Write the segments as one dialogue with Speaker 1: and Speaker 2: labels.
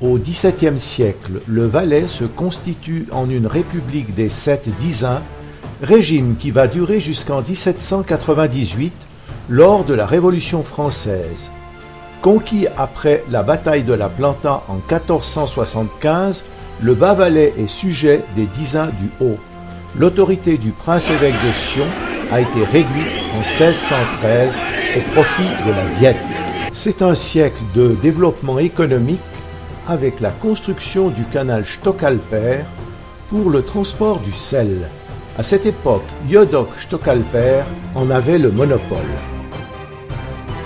Speaker 1: Au XVIIe siècle, le Valais se constitue en une république des 7 dizains, régime qui va durer jusqu'en 1798, lors de la Révolution française. Conquis après la bataille de la Plata en 1475, le Bas-Valais est sujet des dizains du Haut. L'autorité du prince-évêque de Sion a été réduite en 1613 au profit de la Diète. C'est un siècle de développement économique avec la construction du canal Stockalper pour le transport du sel. À cette époque, József Stockalper en avait le monopole.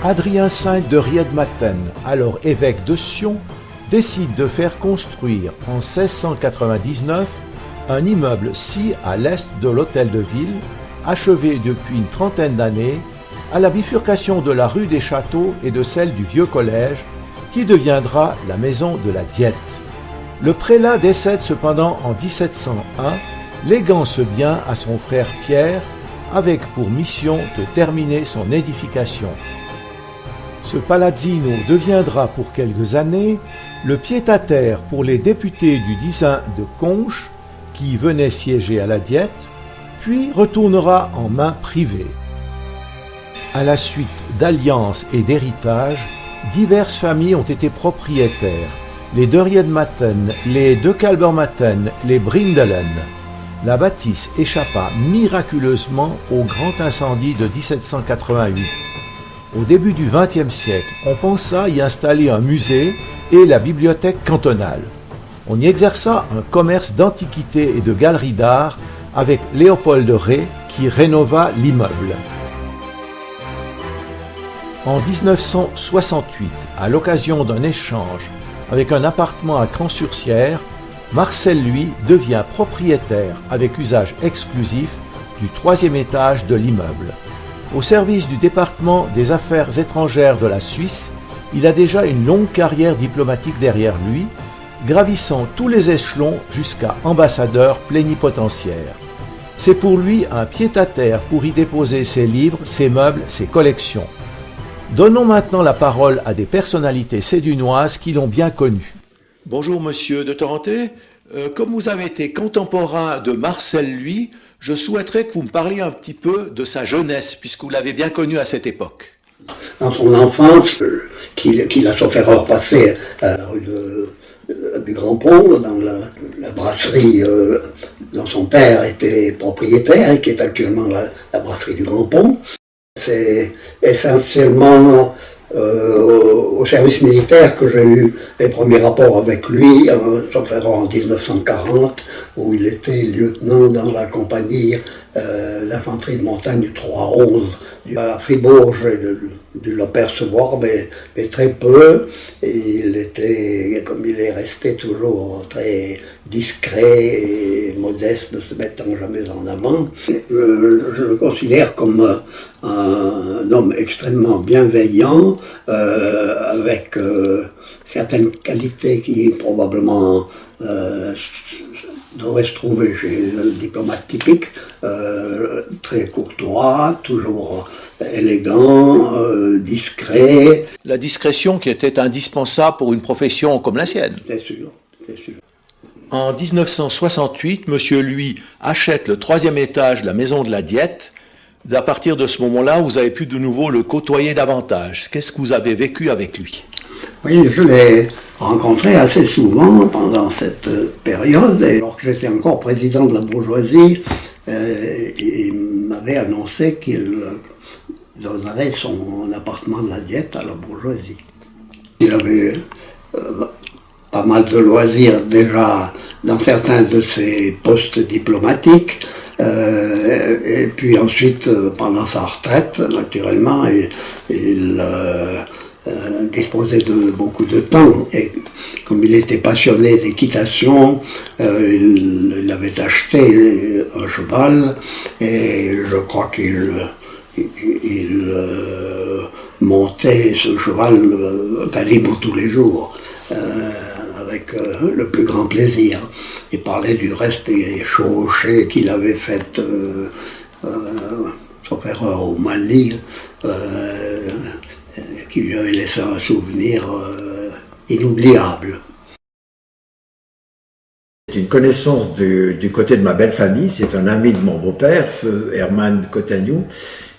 Speaker 1: Adrien V de Riedmaten, alors évêque de Sion, décide de faire construire en 1699 un immeuble sis à l'est de l'hôtel de ville, achevé depuis une trentaine d'années, à la bifurcation de la rue des Châteaux et de celle du Vieux Collège, qui deviendra la maison de la Diète. Le prélat décède cependant en 1701, léguant ce bien à son frère Pierre, avec pour mission de terminer son édification. Ce palazzino deviendra pour quelques années le pied-à-terre pour les députés du dizain de Conches, qui venaient siéger à la Diète, puis retournera en mains privées. À la suite d'alliances et d'héritages, diverses familles ont été propriétaires, les de Riedmaten, les de Kalbermaten, les Brindelen. La bâtisse échappa miraculeusement au grand incendie de 1788. Au début du XXe siècle, on pensa y installer un musée et la bibliothèque cantonale. On y exerça un commerce d'antiquités et de galeries d'art avec Léopold Rey qui rénova l'immeuble. En 1968, à l'occasion d'un échange avec un appartement à Cran-sur-Sierre, Marcel Luy devient propriétaire avec usage exclusif du 3e étage de l'immeuble. Au service du département des Affaires étrangères de la Suisse, il a déjà une longue carrière diplomatique derrière lui, gravissant tous les échelons jusqu'à ambassadeur plénipotentiaire. C'est pour lui un pied-à-terre pour y déposer ses livres, ses meubles, ses collections. Donnons maintenant la parole à des personnalités sédunoises qui l'ont bien connu. Bonjour monsieur de Torenté, comme vous avez été contemporain de Marcel Luy, je souhaiterais que vous me parliez un petit peu de sa jeunesse, puisque vous l'avez bien connu à cette époque.
Speaker 2: Dans son enfance, qu'il a sauf erreur passé à la rue du Grand Pont, dans la brasserie dont son père était propriétaire et qui est actuellement la brasserie du Grand Pont. C'est essentiellement au service militaire que j'ai eu les premiers rapports avec lui, sauf erreur en 1940, où il était lieutenant dans la compagnie d'infanterie de montagne du 311. À Fribourg, j'ai dû l'apercevoir, mais très peu. Il était, comme il est resté toujours très discret et modeste, ne se mettant jamais en avant. Je le considère comme un homme extrêmement bienveillant, avec certaines qualités qui probablement devraient se trouver chez le diplomate typique, très courtois, toujours élégant, discret.
Speaker 1: La discrétion qui était indispensable pour une profession comme la sienne.
Speaker 2: C'était sûr.
Speaker 1: En 1968, M. Luy achète le 3e étage de la maison de la Diète. À partir de ce moment-là, vous avez pu de nouveau le côtoyer davantage. Qu'est-ce que vous avez vécu avec lui ?
Speaker 2: Oui, je l'ai rencontré assez souvent pendant cette période. Et alors que j'étais encore président de la bourgeoisie, il m'avait annoncé qu'il donnerait son appartement de la Diète à la bourgeoisie. Il avait pas mal de loisirs déjà dans certains de ses postes diplomatiques. Et puis ensuite, pendant sa retraite, naturellement, il disposait de beaucoup de temps. Et comme il était passionné d'équitation, il avait acheté un cheval et je crois qu'il montait ce cheval quasiment tous les jours. Avec le plus grand plaisir. Il parlait du reste des chevauchées qu'il avait faites, sauf erreur, au Mali, qui lui avait laissé un souvenir inoubliable.
Speaker 3: Une connaissance du côté de ma belle famille, c'est un ami de mon beau-père, feu Herman Cotagnou,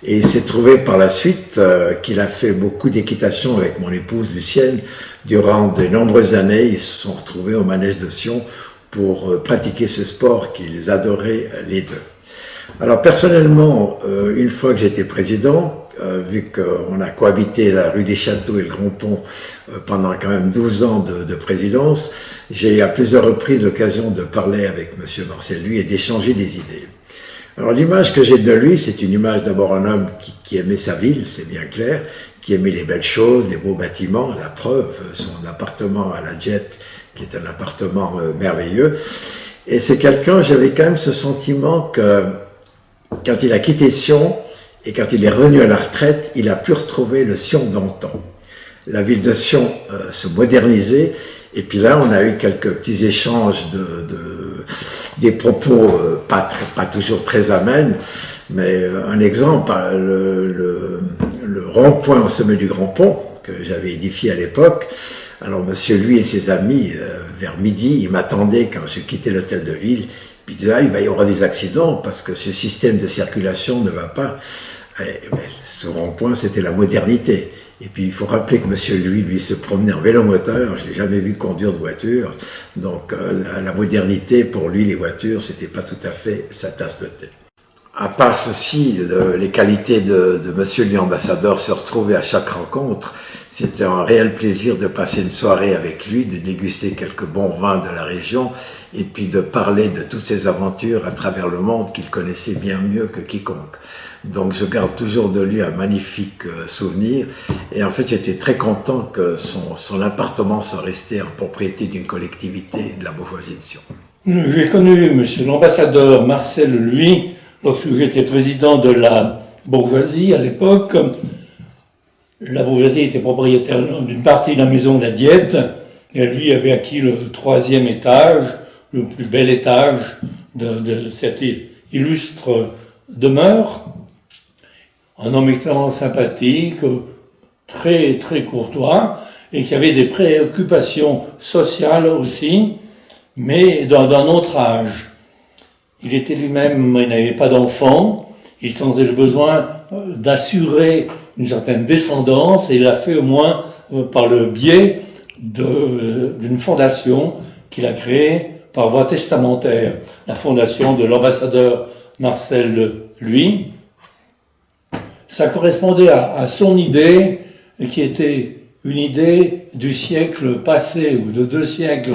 Speaker 3: et il s'est trouvé par la suite qu'il a fait beaucoup d'équitation avec mon épouse Lucienne. Durant de nombreuses années, ils se sont retrouvés au manège de Sion pour pratiquer ce sport qu'ils adoraient les deux. Alors personnellement, une fois que j'étais président, vu qu'on a cohabité la rue des Châteaux et le Grand Pont pendant quand même 12 ans de présidence, j'ai eu à plusieurs reprises l'occasion de parler avec M. Marcel Luy et d'échanger des idées. Alors l'image que j'ai de lui, c'est une image d'abord un homme qui aimait sa ville, c'est bien clair, qui aimait les belles choses, les beaux bâtiments, la preuve, son appartement à la Jet, qui est un appartement merveilleux. Et c'est quelqu'un, j'avais quand même ce sentiment que quand il a quitté Sion et quand il est revenu à la retraite, il a pu retrouver le Sion d'antan. La ville de Sion se modernisait, et puis là on a eu quelques petits échanges des propos pas toujours très amènes, mais un exemple, le rond-point au sommet du Grand Pont que j'avais édifié à l'époque. Alors monsieur lui et ses amis, vers midi, ils m'attendaient quand je quittais l'hôtel de ville. Puis il disait, il va y avoir des accidents parce que ce système de circulation ne va pas. Ce rond-point, c'était la modernité. Et puis il faut rappeler que monsieur lui se promenait en vélomoteur, je ne l'ai jamais vu conduire de voiture. Donc la modernité, pour lui, les voitures, c'était pas tout à fait sa tasse de thé. À part ceci, les qualités de monsieur lui ambassadeur se retrouvaient à chaque rencontre. C'était un réel plaisir de passer une soirée avec lui, de déguster quelques bons vins de la région et puis de parler de toutes ses aventures à travers le monde qu'il connaissait bien mieux que quiconque. Donc je garde toujours de lui un magnifique souvenir et en fait j'étais très content que son appartement soit resté en propriété d'une collectivité de la bourgeoisie de Sion.
Speaker 4: J'ai connu monsieur l'ambassadeur Marcel Luy lorsque j'étais président de la bourgeoisie à l'époque. La bourgeoisie était propriétaire d'une partie de la maison de la Diète et lui avait acquis le 3e étage, le plus bel étage de cette illustre demeure. Un homme extrêmement sympathique, très très courtois et qui avait des préoccupations sociales aussi, mais d'un autre âge. Il était lui-même, il n'avait pas d'enfant, il sentait le besoin d'assurer une certaine descendance et il l'a fait au moins par le biais d'une fondation qu'il a créée par voie testamentaire, la fondation de l'ambassadeur Marcel Luy. Ça correspondait à son idée, qui était une idée du siècle passé ou de 2 siècles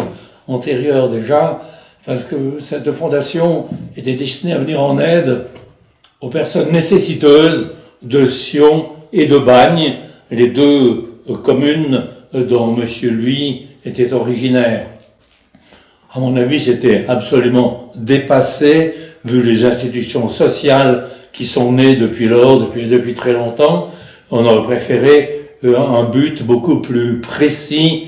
Speaker 4: antérieurs déjà, parce que cette fondation était destinée à venir en aide aux personnes nécessiteuses de Sion et de Bagne, les 2 communes dont M. Luy était originaire. À mon avis, c'était absolument dépassé, vu les institutions sociales qui sont nées depuis lors, depuis très longtemps. On aurait préféré un but beaucoup plus précis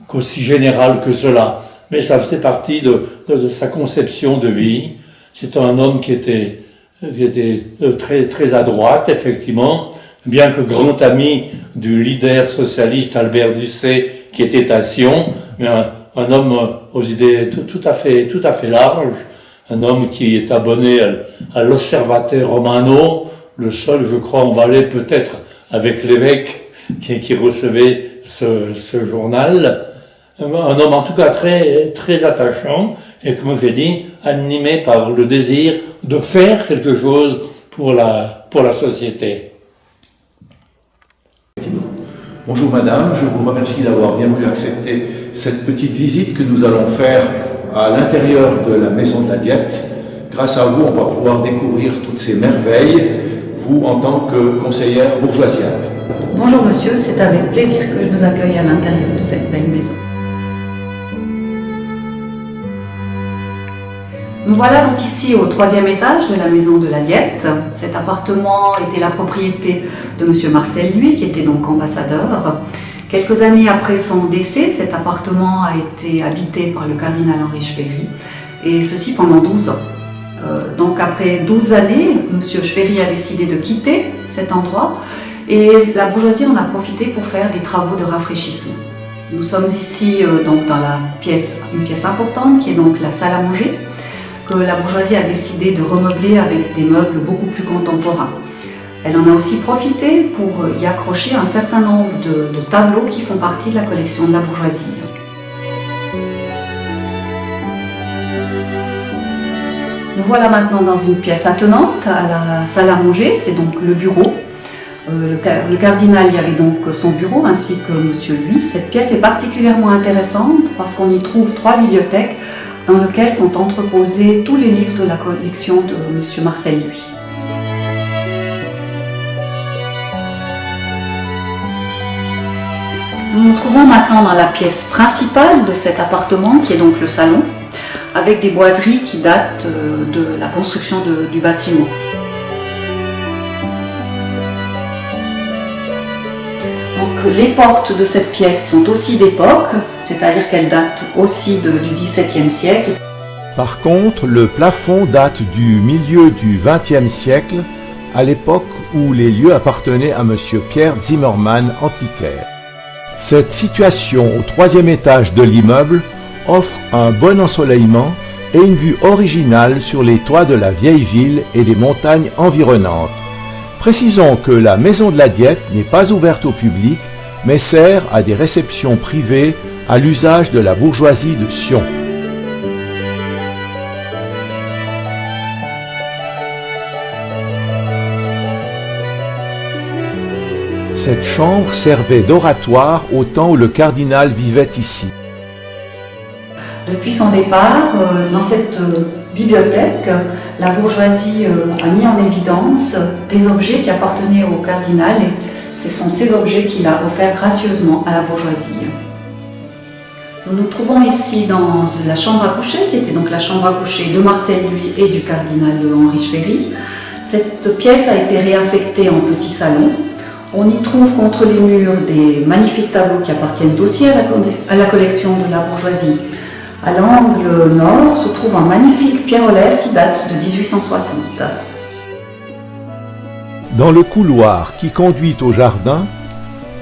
Speaker 4: qu'aussi général que cela. Mais ça faisait partie de sa conception de vie. C'est un homme qui était très, très à droite, effectivement, bien que grand ami du leader socialiste Albert Ducet, qui était à Sion, mais un homme aux idées tout à fait larges, un homme qui est abonné à l'Osservatore Romano, le seul, je crois, en Valais, peut-être avec l'évêque qui recevait ce journal. Un homme en tout cas très, très attachant et, comme je l'ai dit, animé par le désir de faire quelque chose pour la société.
Speaker 5: Bonjour madame, je vous remercie d'avoir bien voulu accepter cette petite visite que nous allons faire à l'intérieur de la maison de la Diète. Grâce à vous, on va pouvoir découvrir toutes ces merveilles, vous en tant que conseillère bourgeoisienne.
Speaker 6: Bonjour monsieur, c'est avec plaisir que je vous accueille à l'intérieur de cette belle maison. Nous voilà donc ici au 3e étage de la maison de la Diète. Cet appartement était la propriété de monsieur Marcel Luy, qui était donc ambassadeur. Quelques années après son décès, cet appartement a été habité par le cardinal Henri Schwery, et ceci pendant 12 ans. Donc après 12 années, monsieur Schwery a décidé de quitter cet endroit, et la bourgeoisie en a profité pour faire des travaux de rafraîchissement. Nous sommes ici donc dans une pièce importante qui est donc la salle à manger, que la bourgeoisie a décidé de remeubler avec des meubles beaucoup plus contemporains. Elle en a aussi profité pour y accrocher un certain nombre de tableaux qui font partie de la collection de la bourgeoisie. Nous voilà maintenant dans une pièce attenante à la salle à manger, c'est donc le bureau. Le cardinal y avait donc son bureau ainsi que monsieur lui. Cette pièce est particulièrement intéressante parce qu'on y trouve 3 bibliothèques dans lesquelles sont entreposés tous les livres de la collection de monsieur Marcel lui. Nous nous trouvons maintenant dans la pièce principale de cet appartement qui est donc le salon, avec des boiseries qui datent de la construction du bâtiment. Donc, les portes de cette pièce sont aussi d'époque, c'est-à-dire qu'elles datent aussi du XVIIe siècle.
Speaker 1: Par contre, le plafond date du milieu du XXe siècle, à l'époque où les lieux appartenaient à M. Pierre Zimmermann, antiquaire. Cette situation au 3e étage de l'immeuble offre un bon ensoleillement et une vue originale sur les toits de la vieille ville et des montagnes environnantes. Précisons que la maison de la Diète n'est pas ouverte au public, mais sert à des réceptions privées à l'usage de la bourgeoisie de Sion. Cette chambre servait d'oratoire au temps où le cardinal vivait ici.
Speaker 6: Depuis son départ, dans cette bibliothèque, la bourgeoisie a mis en évidence des objets qui appartenaient au cardinal et ce sont ces objets qu'il a offerts gracieusement à la bourgeoisie. Nous nous trouvons ici dans la chambre à coucher, qui était donc la chambre à coucher de Marcel lui et du cardinal Henri Schwery. Cette pièce a été réaffectée en petit salon. On y trouve contre les murs des magnifiques tableaux qui appartiennent aussi à la collection de la bourgeoisie. À l'angle nord se trouve un magnifique pierre-olaire qui date de 1860.
Speaker 1: Dans le couloir qui conduit au jardin,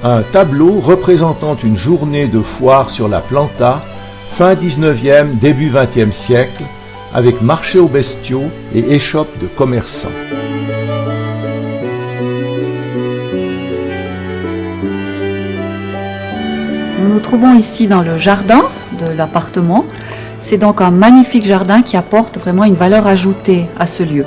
Speaker 1: un tableau représentant une journée de foire sur la Planta, fin 19e, début 20e siècle, avec marché aux bestiaux et échoppe de commerçants.
Speaker 6: Nous nous trouvons ici dans le jardin de l'appartement. C'est donc un magnifique jardin qui apporte vraiment une valeur ajoutée à ce lieu.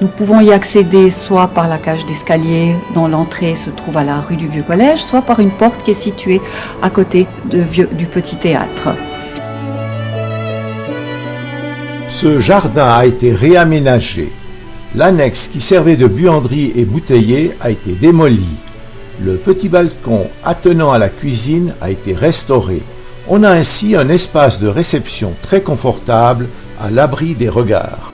Speaker 6: Nous pouvons y accéder soit par la cage d'escalier dont l'entrée se trouve à la rue du Vieux Collège, soit par une porte qui est située à côté du Petit Théâtre.
Speaker 1: Ce jardin a été réaménagé. L'annexe qui servait de buanderie et bouteiller a été démolie. Le petit balcon attenant à la cuisine a été restauré. On a ainsi un espace de réception très confortable à l'abri des regards.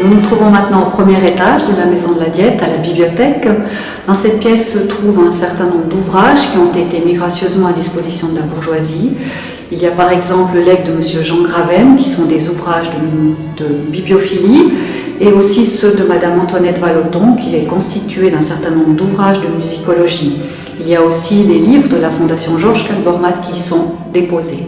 Speaker 6: Nous nous trouvons maintenant au premier étage de la maison de la Diète, à la bibliothèque. Dans cette pièce se trouve un certain nombre d'ouvrages qui ont été mis gracieusement à disposition de la bourgeoisie. Il y a par exemple le legs de M. Jean Graven, qui sont des ouvrages de bibliophilie, et aussi ceux de Mme Antoinette Vallotton, qui est constitué d'un certain nombre d'ouvrages de musicologie. Il y a aussi les livres de la Fondation Georges Calbormat qui y sont déposés.